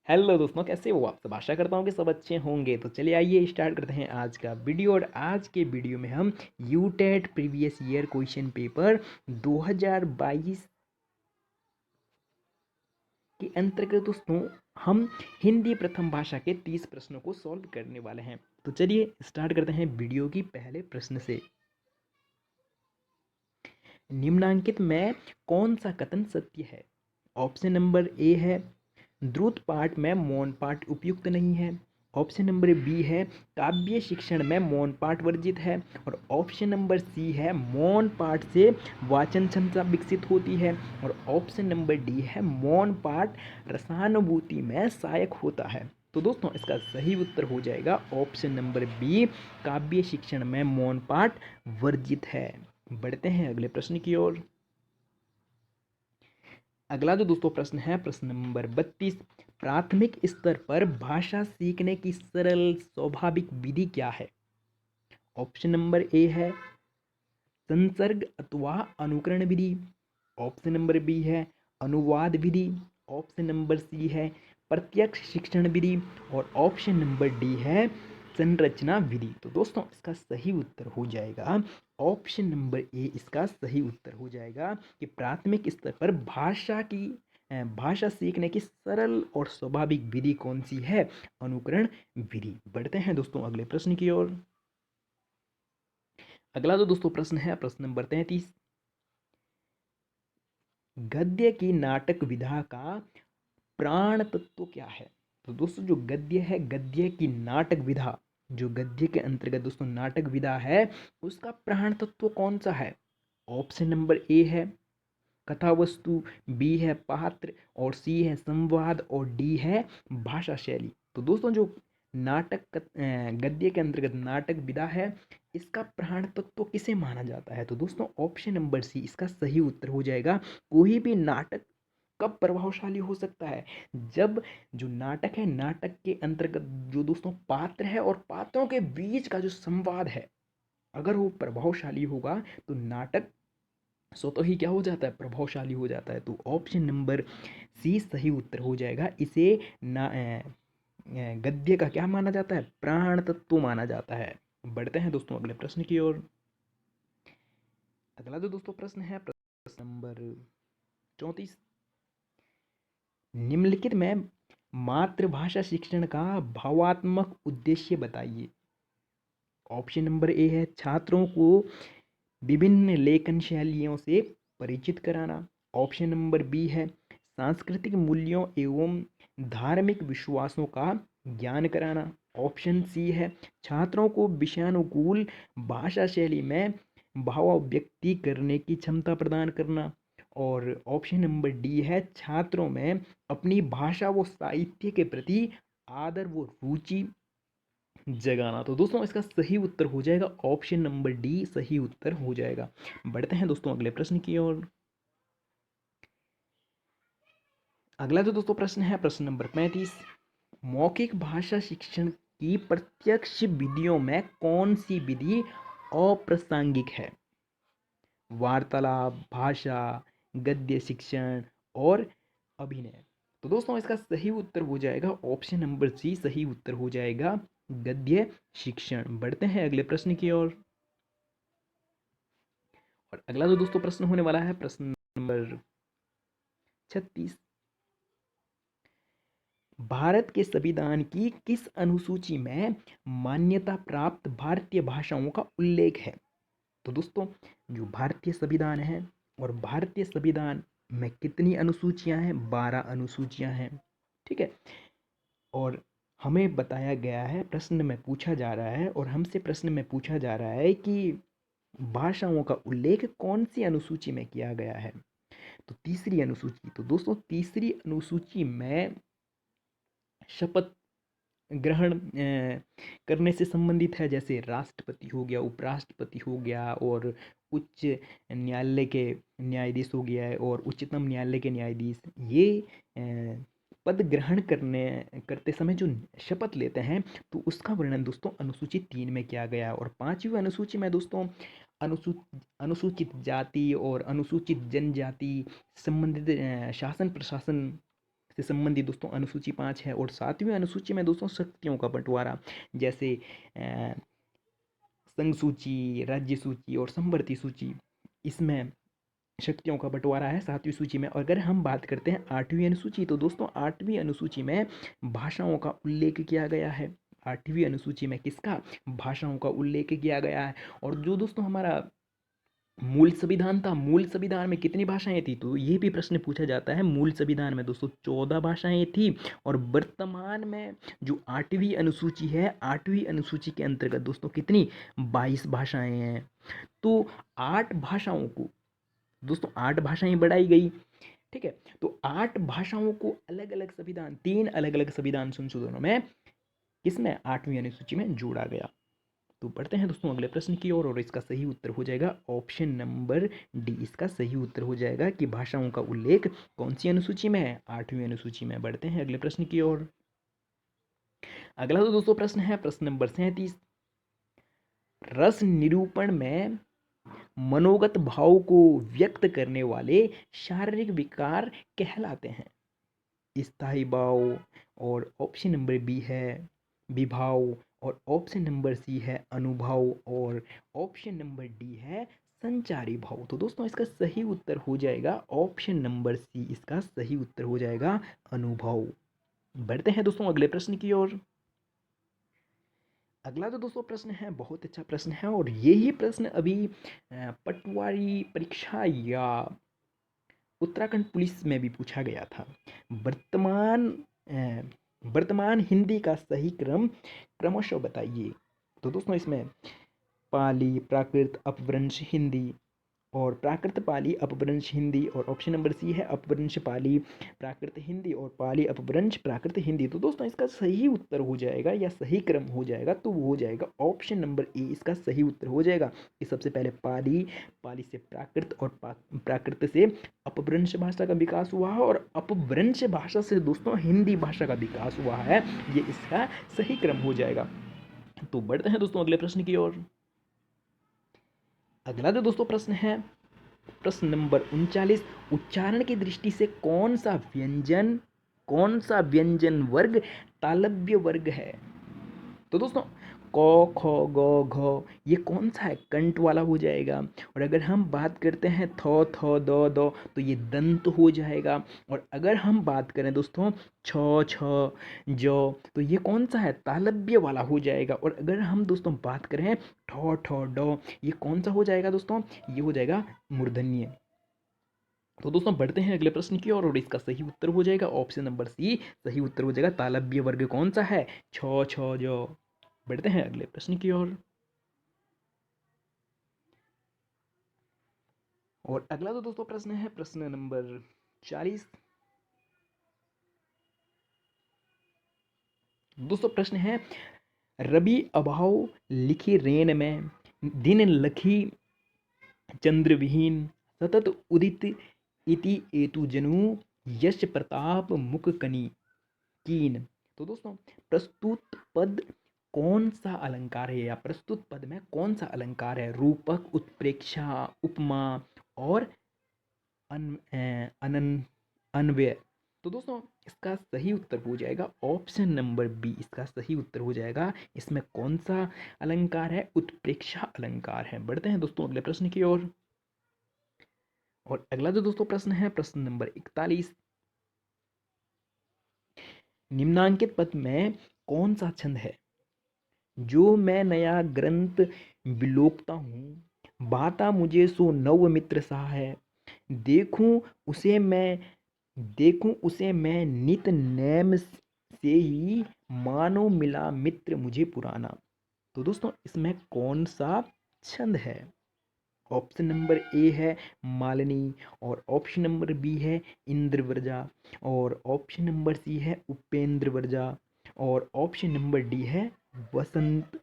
Hello दोस्तों, कैसे हो आप सब। आशा करता हूँ कि सब अच्छे होंगे। तो चलिए आइए स्टार्ट करते हैं आज का वीडियो। और आज के वीडियो में हम UTET previous year question paper 2022 के अंतर्गत दोस्तों हम हिंदी प्रथम भाषा के 30 प्रश्नों को सॉल्व करने वाले हैं। तो चलिए स्टार्ट करते हैं वीडियो की पहले प्रश्न से। निम्नांकित में कौन सा कथन सत्य है? ऑप्शन नंबर ए है द्रुत पाठ में मौन पाठ उपयुक्त नहीं है। ऑप्शन नंबर बी है काव्य शिक्षण में मौन पाठ वर्जित है। और ऑप्शन नंबर सी है मौन पाठ से वाचन क्षमता विकसित होती है। और ऑप्शन नंबर डी है मौन पाठ रसानुभूति में सहायक होता है। तो दोस्तों इसका सही उत्तर हो जाएगा ऑप्शन नंबर बी, काव्य शिक्षण में मौन पाठ वर्जित है। बढ़ते हैं अगले प्रश्न की ओर। अगला जो दोस्तों प्रश्न है प्रश्न नंबर 32। प्राथमिक स्तर पर भाषा सीखने की सरल स्वाभाविक विधि क्या है? ऑप्शन नंबर ए है संसर्ग अथवा अनुकरण विधि। ऑप्शन नंबर बी है अनुवाद विधि। ऑप्शन नंबर सी है प्रत्यक्ष शिक्षण विधि। और ऑप्शन नंबर डी है संरचना विधि। तो दोस्तों इसका सही उत्तर हो जाएगा ऑप्शन नंबर ए। इसका सही उत्तर हो जाएगा कि प्राथमिक स्तर पर भाषा सीखने की सरल और स्वाभाविक विधि कौन सी है? अनुकरण विधि। बढ़ते हैं दोस्तों अगले प्रश्न की ओर। अगला जो दोस्तों प्रश्न है प्रश्न नंबर 33। गद्य की नाटक विधा का प्राण तत्व क्या है? तो दोस्तों जो गद्य है, गद्य की नाटक विधा, जो गद्य के अंतर्गत दोस्तों नाटक विधा है, उसका प्राण तत्व कौन सा है? ऑप्शन नंबर ए है कथा वस्तु, बी है पात्र, और सी है संवाद, और डी है भाषा शैली। तो दोस्तों जो गद्य के अंतर्गत नाटक विधा है, इसका प्राण तत्व किसे माना जाता है? तो दोस्तों ऑप्शन नंबर सी इसका सही उत्तर हो जाएगा। कोई भी नाटक कब प्रभावशाली हो सकता है? जब जो नाटक है, नाटक के अंतर्गत जो दोस्तों पात्र है और पात्रों के बीच का जो संवाद है, अगर वो प्रभावशाली होगा तो नाटक स्वतः ही क्या हो जाता है? प्रभावशाली हो जाता है। तो ऑप्शन नंबर सी सही उत्तर हो जाएगा। इसे गद्य का क्या माना जाता है? प्राण तत्व माना जाता है। बढ़ते हैं दोस्तों अगले प्रश्न की ओर। अगला जो दोस्तों प्रश्न है प्रश्न नंबर 34। निम्नलिखित में मातृभाषा शिक्षण का भावात्मक उद्देश्य बताइए। ऑप्शन नंबर ए है छात्रों को विभिन्न लेखन शैलियों से परिचित कराना। ऑप्शन नंबर बी है सांस्कृतिक मूल्यों एवं धार्मिक विश्वासों का ज्ञान कराना। ऑप्शन सी है छात्रों को विषयानुकूल भाषा शैली में भावाभिव्यक्ति करने की क्षमता प्रदान करना। और ऑप्शन नंबर डी है छात्रों में अपनी भाषा व साहित्य के प्रति आदर व रुचि जगाना। तो दोस्तों इसका सही उत्तर हो जाएगा ऑप्शन नंबर डी सही उत्तर हो जाएगा। बढ़ते हैं दोस्तों अगले प्रश्न की ओर। अगला जो दोस्तों प्रश्न है प्रश्न नंबर 35। मौखिक भाषा शिक्षण की प्रत्यक्ष विधियों में कौन सी विधि अप्रासंगिक है? वार्तालाप, भाषा, गद्य शिक्षण और अभिनय। तो दोस्तों इसका सही उत्तर हो जाएगा ऑप्शन नंबर सी सही उत्तर हो जाएगा गद्य शिक्षण। बढ़ते हैं अगले प्रश्न की ओर। और अगला जो दोस्तों प्रश्न होने वाला है प्रश्न नंबर 36। भारत के संविधान की किस अनुसूची में मान्यता प्राप्त भारतीय भाषाओं का उल्लेख है? तो दोस्तों जो भारतीय संविधान है, और भारतीय संविधान में कितनी अनुसूचियां हैं? 12 अनुसूचियां हैं। ठीक है। और हमें बताया गया है, प्रश्न में पूछा जा रहा है, और हमसे प्रश्न में पूछा जा रहा है कि भाषाओं का उल्लेख कौन सी अनुसूची में किया गया है? तो तीसरी अनुसूची। तो दोस्तों तीसरी अनुसूची में शपथ ग्रहण करने से संबंधित है, जैसे राष्ट्रपति हो गया, उपराष्ट्रपति हो गया, और उच्च न्यायालय के न्यायाधीश हो गया है, और उच्चतम न्यायालय के न्यायाधीश। ये पद ग्रहण करते समय जो शपथ लेते हैं, तो उसका वर्णन दोस्तों अनुसूची 3 में किया गया है। और 5वीं अनुसूची में दोस्तों अनुसूचित जाति और अनुसूचित जनजाति संबंधित शासन प्रशासन से संबंधित दोस्तों अनुसूची 5 है। और 7वीं अनुसूची में दोस्तों शक्तियों का बंटवारा, जैसे संघ सूची, राज्य सूची और समवर्ती सूची, इसमें शक्तियों का बंटवारा है 7वीं सूची में। और अगर हम बात करते हैं 8वीं अनुसूची, तो दोस्तों 8वीं अनुसूची में भाषाओं का उल्लेख किया गया है। 8वीं अनुसूची में किसका? भाषाओं का उल्लेख किया गया है। और जो दोस्तों हमारा मूल संविधान था, मूल संविधान में कितनी भाषाएं थी? तो ये भी प्रश्न पूछा जाता है। मूल संविधान में दोस्तों 14 भाषाएं थी। और वर्तमान में जो 8वीं अनुसूची है, 8वीं अनुसूची के अंतर्गत दोस्तों कितनी? 22 भाषाएं हैं। तो 8 भाषाओं को दोस्तों 8 भाषाएं बढ़ाई गई, ठीक है। तो 8 भाषाओं को अलग अलग संविधान, 3 अलग अलग संविधान संशोधनों में किसमें? 8वीं अनुसूची में जोड़ा गया। तो बढ़ते हैं दोस्तों अगले प्रश्न की ओर। और इसका सही उत्तर हो जाएगा ऑप्शन नंबर डी। इसका सही उत्तर हो जाएगा कि भाषाओं का उल्लेख कौन सी अनुसूची में है? 8वीं अनुसूची में। बढ़ते हैं अगले प्रश्न की ओर। अगला तो दोस्तों प्रश्न है प्रश्न नंबर 37। रस निरूपण में मनोगत भाव को व्यक्त करने वाले शारीरिक विकार कहलाते हैं? स्थायी भाव, और ऑप्शन नंबर बी है विभाव, और ऑप्शन नंबर सी है अनुभाव, और ऑप्शन नंबर डी है संचारी भाव। तो दोस्तों इसका सही उत्तर हो जाएगा ऑप्शन नंबर सी। इसका सही उत्तर हो जाएगा अनुभाव। बढ़ते हैं दोस्तों अगले प्रश्न की ओर। अगला तो दोस्तों प्रश्न है बहुत अच्छा प्रश्न है। और यही प्रश्न अभी पटवारी परीक्षा या उत्तराखंड पुलिस में भी पूछा गया था। वर्तमान वर्तमान हिंदी का सही क्रम क्रमशः बताइए। तो दोस्तों इसमें पाली, प्राकृत, अपभ्रंश हिंदी, और प्राकृत पाली अपभ्रंश हिंदी, और ऑप्शन नंबर सी है अपभ्रंश पाली प्राकृत हिंदी, और पाली अपभ्रंश प्राकृत हिंदी। तो दोस्तों इसका सही उत्तर हो जाएगा या सही क्रम हो जाएगा तो वो हो जाएगा ऑप्शन नंबर ए। इसका सही उत्तर हो जाएगा कि सबसे पहले पाली, पाली से प्राकृत, और प्राकृत से अपभ्रंश भाषा का विकास हुआ है, और अपभ्रंश भाषा से दोस्तों हिंदी भाषा का विकास हुआ है। ये इसका सही क्रम हो जाएगा। तो बढ़ते हैं दोस्तों अगले प्रश्न की ओर। अगला जो दोस्तों प्रश्न है प्रश्न नंबर 39। उच्चारण की दृष्टि से कौन सा व्यंजन वर्ग तालव्य वर्ग है? तो दोस्तों क, ख, ग, घ ये कौन सा है? कंठ वाला हो जाएगा। और अगर हम बात करते हैं थ, द, तो ये दंत हो जाएगा। और अगर हम बात करें दोस्तों छ, ज, तो ये कौन सा है? तालव्य वाला हो जाएगा। और अगर हम दोस्तों बात करें ठ, ड, ये कौन सा हो जाएगा दोस्तों? ये हो जाएगा मूर्धन्य। तो दोस्तों बढ़ते हैं अगले प्रश्न की ओर। और इसका सही उत्तर हो जाएगा ऑप्शन नंबर सी। सही उत्तर हो जाएगा तालव्य वर्ग कौन सा है? छ, ज। बढ़ते हैं अगले प्रश्न की ओर। और अगला तो दोस्तों प्रश्न है प्रश्न नंबर 40। दोस्तों प्रश्न है रवि अभाव लिखी रेन में दिन लखी चंद्रविहीन सतत उदित इति एतु जनु यश प्रताप मुख कनी कीन। तो दोस्तों प्रस्तुत पद कौन सा अलंकार है, या प्रस्तुत पद में कौन सा अलंकार है? रूपक, उत्प्रेक्षा, उपमा, और अनन अन्वय। तो दोस्तों इसका सही उत्तर हो जाएगा ऑप्शन नंबर बी। इसका सही उत्तर हो जाएगा इसमें कौन सा अलंकार है? उत्प्रेक्षा अलंकार है। बढ़ते हैं दोस्तों अगले प्रश्न की ओर। और अगला जो दोस्तों प्रश्न है प्रश्न नंबर 41। निम्नांकित पद में कौन सा छंद है? जो मैं नया ग्रंथ विलोकता हूँ, बाता मुझे सो नव मित्र सा है। देखूं उसे मैं नित नेम से ही, मानो मिला मित्र मुझे पुराना। तो दोस्तों इसमें कौन सा छंद है? ऑप्शन नंबर ए है मालिनी, और ऑप्शन नंबर बी है इंद्रव्रजा, और ऑप्शन नंबर सी है उपेंद्र वर्जा, और ऑप्शन नंबर डी है वसंत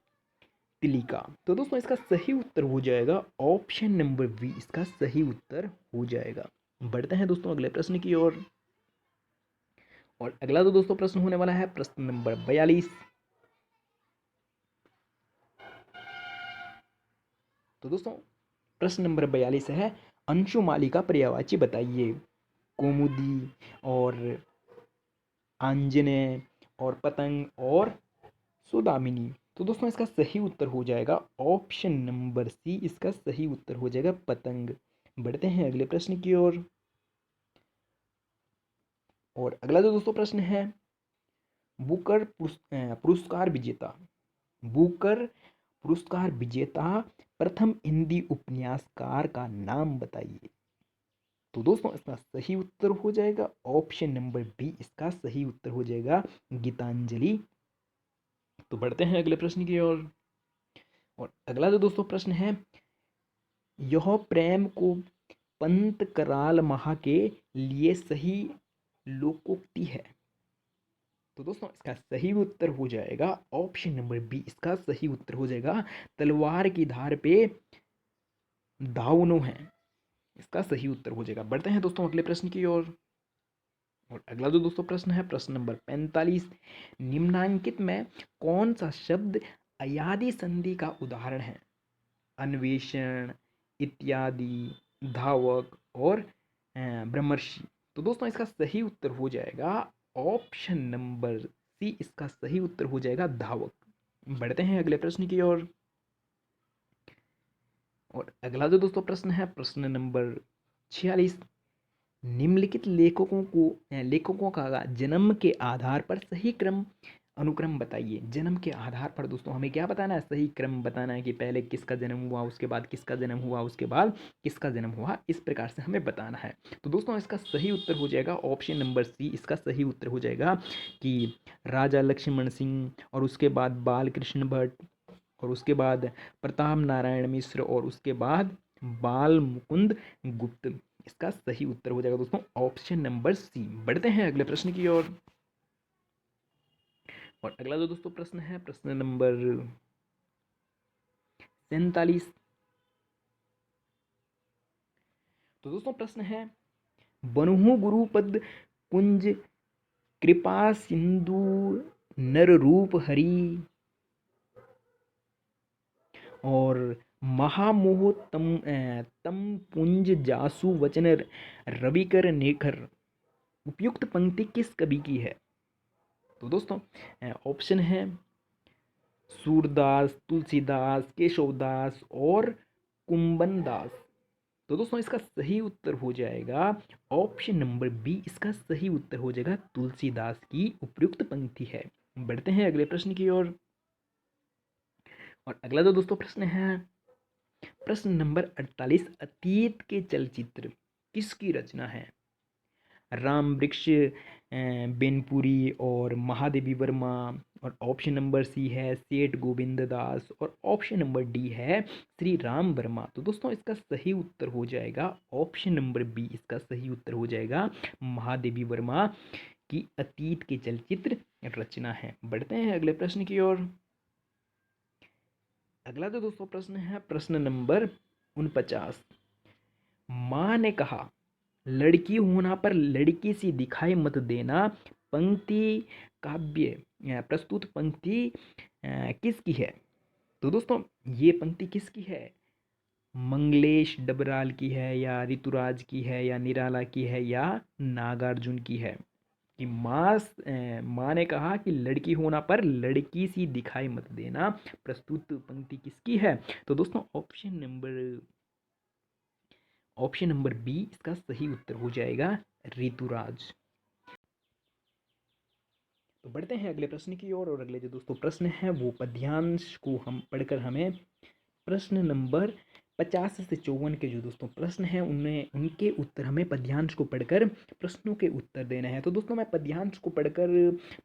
तिलिका। तो दोस्तों इसका सही उत्तर हो जाएगा ऑप्शन नंबर बी। इसका सही उत्तर हो जाएगा। बढ़ते हैं दोस्तों अगले प्रश्न की ओर। और अगला तो दोस्तों प्रश्न होने वाला है प्रश्न नंबर 42। तो दोस्तों प्रश्न नंबर 42 है अंशुमाली का पर्यायवाची बताइए। कौमुदी, और आंजनेय और पतंग और सौदामिनी। तो दोस्तों इसका सही उत्तर हो जाएगा ऑप्शन नंबर सी, इसका सही उत्तर हो जाएगा पतंग। बढ़ते हैं अगले प्रश्न की ओर। और अगला जो दोस्तों प्रश्न है, बुकर पुरस्कार विजेता, बुकर पुरस्कार विजेता प्रथम हिंदी उपन्यासकार का नाम बताइए। तो दोस्तों इसका सही उत्तर हो जाएगा ऑप्शन नंबर बी, इसका सही उत्तर हो जाएगा गीतांजलि। तो बढ़ते हैं अगले प्रश्न की ओर। और अगला जो दोस्तों प्रश्न है, यह प्रेम को पंत कराल महा के लिए सही लोकोक्ति है। तो दोस्तों इसका सही उत्तर हो जाएगा ऑप्शन नंबर बी, इसका सही उत्तर हो जाएगा तलवार की धार पे दावनो है, इसका सही उत्तर हो जाएगा। बढ़ते हैं दोस्तों अगले प्रश्न की ओर। और अगला जो दोस्तों प्रश्न है, प्रश्न नंबर 45, निम्नांकित में कौन सा शब्द अयादी संधि का उदाहरण है? अन्वेषण, इत्यादि, धावक और ब्रह्मर्षि। तो दोस्तों इसका सही उत्तर हो जाएगा ऑप्शन नंबर सी, इसका सही उत्तर हो जाएगा धावक। बढ़ते हैं अगले प्रश्न की ओर। और अगला जो दोस्तों प्रश्न है, प्रश्न नंबर 46, निम्नलिखित लेखकों का जन्म के आधार पर सही क्रम अनुक्रम बताइए। जन्म के आधार पर दोस्तों हमें क्या बताना है? सही क्रम बताना है कि पहले किसका जन्म हुआ, उसके बाद किसका जन्म हुआ, उसके बाद किसका जन्म हुआ, इस प्रकार से हमें बताना है। तो दोस्तों इसका सही उत्तर हो जाएगा ऑप्शन नंबर सी, इसका सही उत्तर हो जाएगा कि राजा लक्ष्मण सिंह, और उसके बाद बाल कृष्ण भट्ट, और उसके बाद प्रताप नारायण मिश्र, और उसके बाद बाल मुकुंद गुप्त। इसका सही उत्तर हो जाएगा दोस्तों ऑप्शन नंबर सी। बढ़ते हैं अगले प्रश्न की ओर। और अगला जो दोस्तों प्रश्न है, प्रश्न नंबर 47। तो दोस्तों प्रश्न है, बनुहु गुरुपद कुंज कृपा सिंधु नर रूप हरि और महामोह तम पुंज जासु वचन रविकर नेखर उपयुक्त पंक्ति किस कवि की है? तो दोस्तों ऑप्शन है सूरदास, तुलसीदास, केशवदास और कुंबन दास। तो दोस्तों इसका सही उत्तर हो जाएगा ऑप्शन नंबर बी, इसका सही उत्तर हो जाएगा तुलसीदास की उपयुक्त पंक्ति है। बढ़ते हैं अगले प्रश्न की ओर। और अगला जो दोस्तों प्रश्न है, प्रश्न नंबर 48, अतीत के चलचित्र किसकी रचना है? राम वृक्ष बेनपुरी और महादेवी वर्मा, और ऑप्शन नंबर सी है सेठ गोविंद दास, और ऑप्शन नंबर डी है श्री राम वर्मा। तो दोस्तों इसका सही उत्तर हो जाएगा ऑप्शन नंबर बी, इसका सही उत्तर हो जाएगा महादेवी वर्मा की अतीत के चलचित्र रचना है। बढ़ते हैं अगले प्रश्न की ओर। अगला जो दोस्तों प्रश्न है, प्रश्न नंबर 49, माँ ने कहा लड़की होना पर लड़की सी दिखाई मत देना पंक्ति काव्य प्रस्तुत पंक्ति किसकी है? तो दोस्तों ये पंक्ति किसकी है? मंगलेश डबराल की है, या ऋतुराज की है, या निराला की है, या नागार्जुन की है? कि माँ ने कहा कि लड़की होना पर लड़की सी दिखाई मत देना प्रस्तुत पंक्ति किसकी है? तो दोस्तों ऑप्शन नंबर बी, इसका सही उत्तर हो जाएगा ऋतुराज। तो बढ़ते हैं अगले प्रश्न की ओर। और अगले जो दोस्तों प्रश्न है वो पद्यांश को हम पढ़कर हमें प्रश्न नंबर 50 से 54 के जो दोस्तों प्रश्न हैं उनमें उनके उत्तर हमें पद्यांश को पढ़कर प्रश्नों के उत्तर देना है। तो दोस्तों मैं पद्यांश को पढ़कर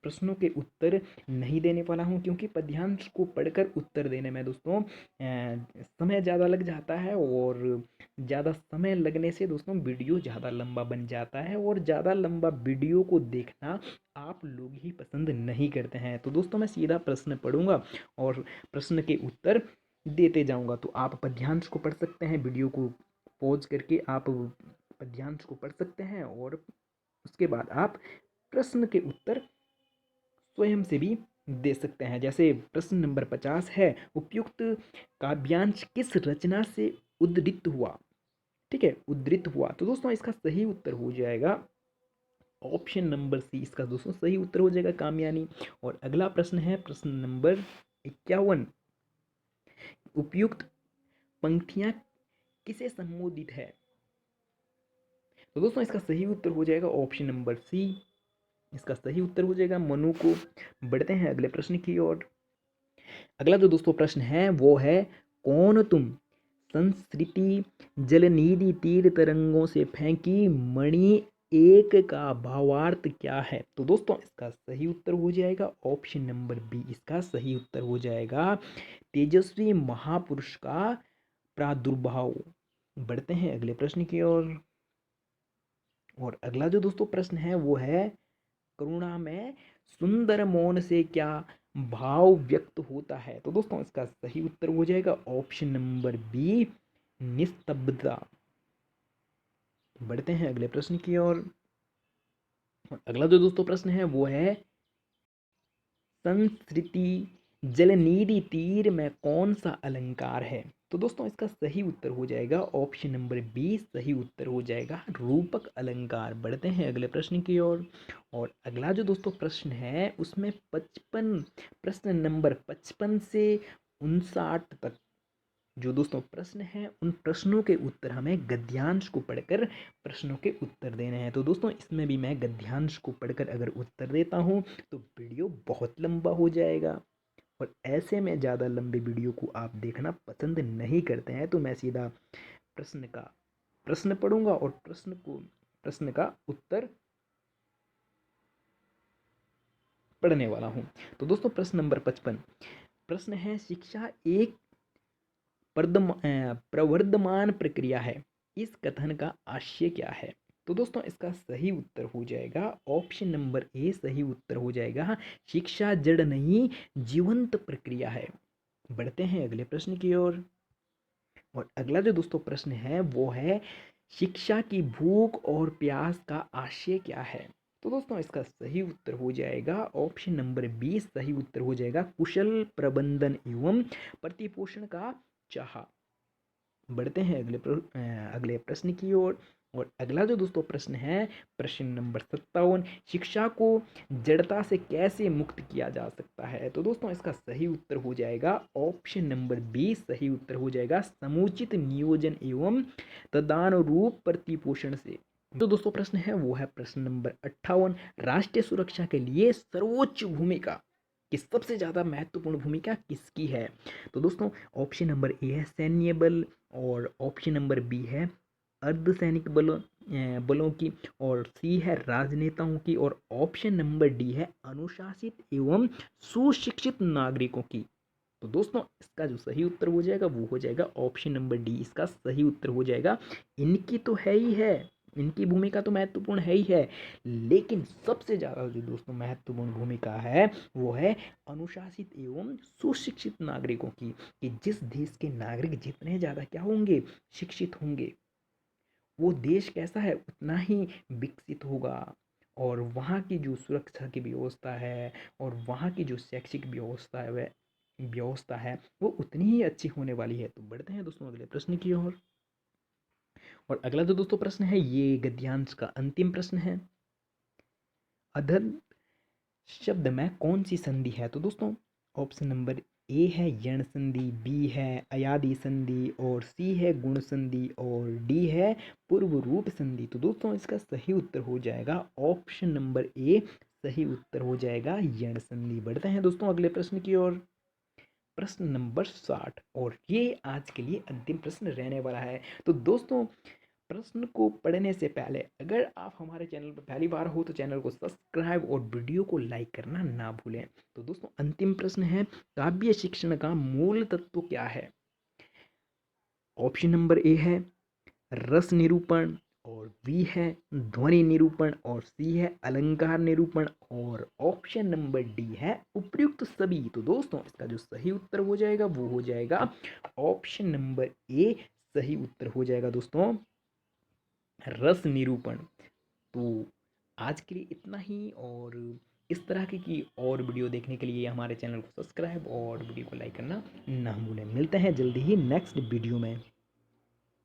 प्रश्नों के उत्तर नहीं देने वाला हूं, क्योंकि पद्यांश को पढ़कर उत्तर देने में दोस्तों समय ज़्यादा लग जाता है, और ज़्यादा समय लगने से दोस्तों वीडियो ज़्यादा लंबा बन जाता है, और ज़्यादा लंबा वीडियो को देखना आप लोग ही पसंद नहीं करते हैं। तो दोस्तों मैं सीधा प्रश्न पढ़ूंगा और प्रश्न के उत्तर देते जाऊंगा। तो आप पद्यांश को पढ़ सकते हैं, वीडियो को पॉज करके आप पद्यांश को पढ़ सकते हैं, और उसके बाद आप प्रश्न के उत्तर स्वयं से भी दे सकते हैं। जैसे प्रश्न नंबर 50 है, उपयुक्त काव्यांश किस रचना से उद्धृत हुआ? ठीक है, उद्धृत हुआ। तो दोस्तों इसका सही उत्तर हो जाएगा ऑप्शन नंबर सी इसका दोस्तों सही उत्तर हो जाएगा कामयानी। और अगला प्रश्न है प्रश्न नंबर 51। उपयुक्त पंक्तियां किसे संबोधित है? तो दोस्तों इसका सही उत्तर हो जाएगा ऑप्शन नंबर सी, इसका सही उत्तर हो जाएगा मनु को। बढ़ते हैं अगले प्रश्न की ओर। अगला जो दोस्तों प्रश्न है वो है, कौन तुम संस्कृति जलनिधि तीर तरंगों से फेंकी मणि एक का भावार्थ क्या है? तो दोस्तों इसका सही उत्तर हो जाएगा ऑप्शन नंबर बी, इसका सही उत्तर हो जाएगा तेजस्वी महापुरुष का प्रादुर्भाव। बढ़ते हैं अगले प्रश्न की ओर। और अगला जो दोस्तों प्रश्न है वो है, करुणा में सुंदर मौन से क्या भाव व्यक्त होता है? तो दोस्तों इसका सही उत्तर हो जाएगा ऑप्शन नंबर बी, निस्तब्धता। बढ़ते हैं अगले प्रश्न की ओर। अगला जो दोस्तों प्रश्न है वो है, संस्कृति जलनिधि तीर में कौन सा अलंकार है? तो दोस्तों इसका सही उत्तर हो जाएगा ऑप्शन नंबर बी, सही उत्तर हो जाएगा रूपक अलंकार। बढ़ते हैं अगले प्रश्न की ओर। और अगला जो दोस्तों प्रश्न है उसमें 55 प्रश्न नंबर 55 से 59 तक जो दोस्तों प्रश्न हैं उन प्रश्नों के उत्तर हमें गद्यांश को पढ़कर प्रश्नों के उत्तर देने हैं। तो दोस्तों इसमें भी मैं गद्यांश को पढ़कर अगर उत्तर देता हूँ तो वीडियो बहुत लंबा हो जाएगा, और ऐसे में ज़्यादा लंबे वीडियो को आप देखना पसंद नहीं करते हैं। तो मैं सीधा प्रश्न पढ़ूंगा और प्रश्न का उत्तर पढ़ने वाला हूँ। तो दोस्तों प्रश्न नंबर 55 प्रश्न है, शिक्षा एक प्रवर्धमान प्रक्रिया है, इस कथन का आशय क्या है? तो दोस्तों इसका सही उत्तर हो जाएगा ऑप्शन नंबर ए, सही उत्तर हो जाएगा शिक्षा जड़ नहीं जीवंत प्रक्रिया है। बढ़ते हैं अगले प्रश्न की ओर। और अगला जो दोस्तों प्रश्न है वो है, शिक्षा की भूख और प्यास का आशय क्या है? तो दोस्तों इसका सही उत्तर हो जाएगा ऑप्शन नंबर 20, सही उत्तर हो जाएगा कुशल प्रबंधन एवं प्रतिपोषण का चाह। बढ़ते हैं अगले प्रश्न की ओर। और अगला जो दोस्तों प्रश्न है प्रश्न नंबर 57, शिक्षा को जड़ता से कैसे मुक्त किया जा सकता है? तो दोस्तों इसका सही उत्तर हो जाएगा ऑप्शन नंबर 20, सही उत्तर हो जाएगा समुचित नियोजन एवं तदानुरूप प्रतिपोषण से। जो दोस्तों प्रश्न है वो है प्रश्न नंबर 58, राष्ट्रीय सुरक्षा के लिए सर्वोच्च भूमिका सबसे ज़्यादा महत्वपूर्ण भूमिका किसकी है? तो दोस्तों ऑप्शन नंबर ए है सैन्य बल, और ऑप्शन नंबर बी है अर्धसैनिक बलों की, और सी है राजनेताओं की, और ऑप्शन नंबर डी है अनुशासित एवं सुशिक्षित नागरिकों की। तो दोस्तों इसका जो सही उत्तर हो जाएगा वो हो जाएगा ऑप्शन नंबर डी, इसका सही उत्तर हो जाएगा इनकी तो है ही है, इनकी भूमिका तो महत्वपूर्ण है ही है, लेकिन सबसे ज़्यादा जो दोस्तों महत्वपूर्ण भूमिका है वो है अनुशासित एवं सुशिक्षित नागरिकों की, कि जिस देश के नागरिक जितने ज़्यादा क्या होंगे, शिक्षित होंगे, वो देश कैसा है उतना ही विकसित होगा, और वहाँ की जो सुरक्षा की व्यवस्था है और वहाँ की जो शैक्षिक व्यवस्था है वह व्यवस्था है वो उतनी ही अच्छी होने वाली है। तो बढ़ते हैं दोस्तों अगले प्रश्न की ओर। और अगला जो दोस्तों प्रश्न है ये गद्यांश का अंतिम प्रश्न है, अधर शब्द में कौन सी संधि है? तो दोस्तों ऑप्शन नंबर ए है यण संधि, बी है अयादि संधि, और सी है गुण संधि, और डी है पूर्व रूप संधि। तो दोस्तों इसका सही उत्तर हो जाएगा ऑप्शन नंबर ए, सही उत्तर हो जाएगा यण संधि। बढ़ते हैं दोस्तों अगले प्रश्न की ओर। प्रश्न नंबर 60, और ये आज के लिए अंतिम प्रश्न रहने वाला है। तो दोस्तों प्रश्न को पढ़ने से पहले अगर आप हमारे चैनल पर पहली बार हो तो चैनल को सब्सक्राइब और वीडियो को लाइक करना ना भूलें। तो दोस्तों अंतिम प्रश्न है, काव्य शिक्षण का मूल तत्व क्या है? ऑप्शन नंबर ए है रस निरूपण, और बी है ध्वनि निरूपण, और सी है अलंकार निरूपण, और ऑप्शन नंबर डी है उपयुक्त सभी। तो दोस्तों इसका जो सही उत्तर हो जाएगा वो हो जाएगा ऑप्शन नंबर ए, सही उत्तर हो जाएगा दोस्तों रस निरूपण। तो आज के लिए इतना ही, और इस तरह की और वीडियो देखने के लिए हमारे चैनल को सब्सक्राइब और वीडियो को लाइक करना ना भूलें। मिलते हैं जल्दी ही नेक्स्ट वीडियो में।